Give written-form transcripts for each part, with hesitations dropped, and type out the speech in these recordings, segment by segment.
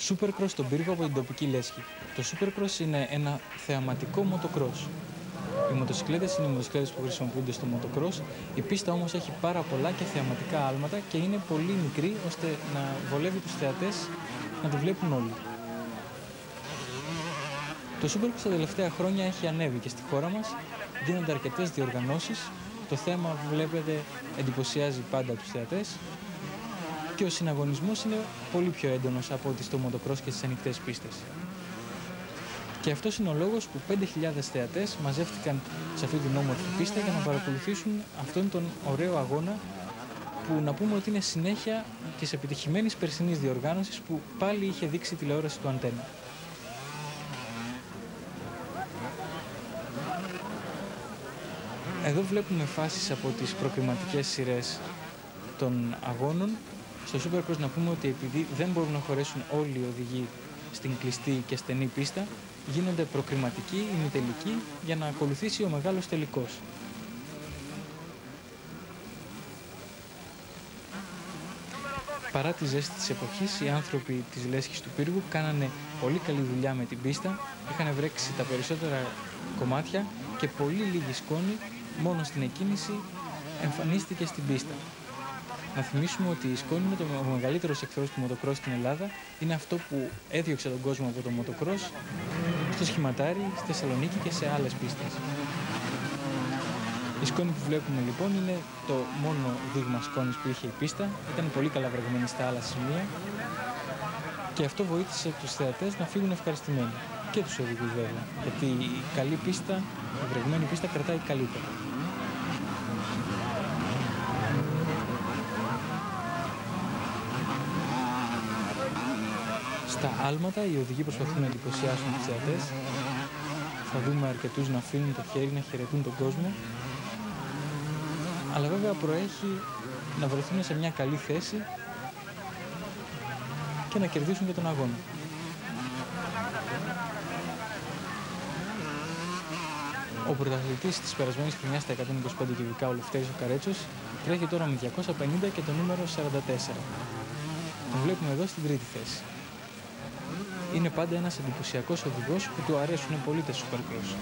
Supercross στον πύργο από την τοπική λέσχη. Το Supercross είναι ένα θεαματικό motocross. Οι μοτοσυκλέτες είναι οι μοτοσυκλέτες που χρησιμοποιούνται στο motocross. Η πίστα όμως έχει πάρα πολλά και θεαματικά άλματα και είναι πολύ μικρή ώστε να βολεύει τους θεατές να το βλέπουν όλοι. Το Supercross τα τελευταία χρόνια έχει ανέβει και στη χώρα μας. Γίνονται αρκετές διοργανώσεις. Το θέμα που βλέπετε εντυπωσιάζει πάντα τους θεατές. Και ο συναγωνισμός είναι πολύ πιο έντονος από ό,τι στο motocross και στις ανοιχτές πίστες. Και αυτός είναι ο λόγος που 5.000 θεατές μαζεύτηκαν σε αυτή την όμορφη πίστα για να παρακολουθήσουν αυτόν τον ωραίο αγώνα που να πούμε ότι είναι συνέχεια της επιτυχημένης περσινής διοργάνωσης που πάλι είχε δείξει τηλεόραση του Αντένα. Εδώ βλέπουμε φάσεις από τις προκριματικές σειρές των αγώνων. Στο Supercross να πούμε ότι επειδή δεν μπορούν να χωρέσουν όλοι οι οδηγοί στην κλειστή και στενή πίστα, γίνονται προκριματικοί, ημιτελικοί, για να ακολουθήσει ο μεγάλος τελικός. Παρά τη ζέστη της εποχής, οι άνθρωποι της λέσχης του πύργου κάνανε πολύ καλή δουλειά με την πίστα, είχαν βρέξει τα περισσότερα κομμάτια και πολύ λίγη σκόνη μόνο στην εκκίνηση εμφανίστηκε στην πίστα. Να θυμίσουμε ότι η σκόνη είναι ο μεγαλύτερος εχθρός του motocross στην Ελλάδα. Είναι αυτό που έδιωξε τον κόσμο από το motocross στο Σχηματάρι, στη Θεσσαλονίκη και σε άλλες πίστες. Η σκόνη που βλέπουμε λοιπόν είναι το μόνο δείγμα σκόνης που είχε η πίστα. Ήταν πολύ καλά βρεγμένη στα άλλα σημεία και αυτό βοήθησε τους θεατές να φύγουν ευχαριστημένοι. Και τους οδηγούς βέβαια, γιατί η καλή πίστα, η βρεγμένη πίστα κρατάει καλύτερα. Στα άλματα οι οδηγοί προσπαθούν να εντυπωσιάσουν τους θεατές. Θα δούμε αρκετούς να αφήνουν το χέρι, να χαιρετούν τον κόσμο. Αλλά βέβαια προέχει να βρεθούν σε μια καλή θέση και να κερδίσουν και τον αγώνα. Ο πρωταθλητής της περασμένης χρονιάς στα 125 κυβικά, ο Λευτέρης ο Καρέτσος, τρέχει τώρα με 250 και το νούμερο 44. Τον βλέπουμε εδώ στην τρίτη θέση. Είναι πάντα ένας εντυπωσιακός οδηγός που του αρέσουν πολύ τα Supercross.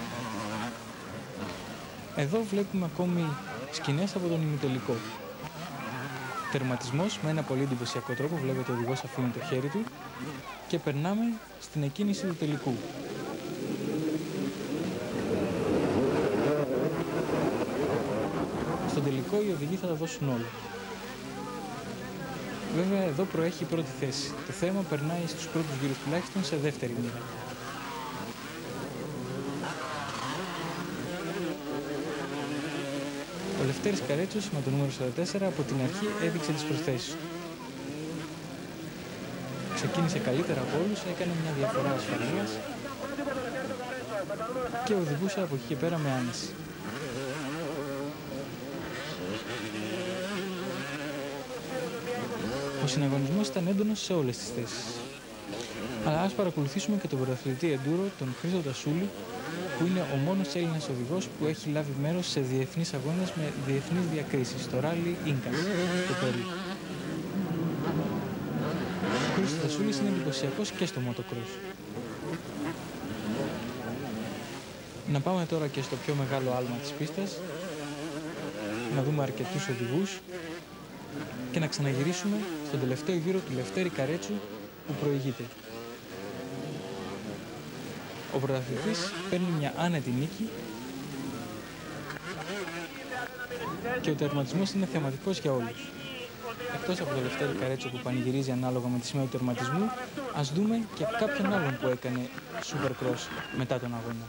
Εδώ βλέπουμε ακόμη σκηνές από τον ημιτελικό. Τερματισμός με ένα πολύ εντυπωσιακό τρόπο, βλέπετε ο οδηγός αφήνει το χέρι του και περνάμε στην εκκίνηση του τελικού. Στον τελικό οι οδηγοί θα τα δώσουν όλα. Βέβαια εδώ προέχει η πρώτη θέση. Το θέμα περνάει στους πρώτους γύρους τουλάχιστον σε δεύτερη μοίρα. Ο Λευτέρης Καρέτσος με το νούμερο 44 από την αρχή έδειξε τις προθέσεις του. Ξεκίνησε καλύτερα από όλους, έκανε μια διαφορά ασφαλείας και οδηγούσε από εκεί και πέρα με άνεση. Ο συναγωνισμός ήταν έντονος σε όλες τις θέσεις. Αλλά ας παρακολουθήσουμε και τον πρωταθλητή Enduro, τον Χρήστο Τασούλη, που είναι ο μόνος Έλληνας οδηγός που έχει λάβει μέρος σε διεθνείς αγώνες με διεθνείς διακρίσεις, στο Rally Incas, στο Περού. Ο Χρήστος Τασούλης είναι εντυπωσιακός και στο motocross. Να πάμε τώρα και στο πιο μεγάλο άλμα της πίστας, να δούμε αρκετούς οδηγούς και να ξαναγυρίσουμε στον τελευταίο γύρο του Λευτέρη Καρέτσου που προηγείται. Ο πρωταθλητής παίρνει μια άνετη νίκη και ο τερματισμός είναι θεματικός για όλους. Εκτός από το Λευτέρη Καρέτσο που πανηγυρίζει ανάλογα με τη σημαία του τερματισμού, ας δούμε και κάποιον άλλον που έκανε Supercross μετά τον αγώνα.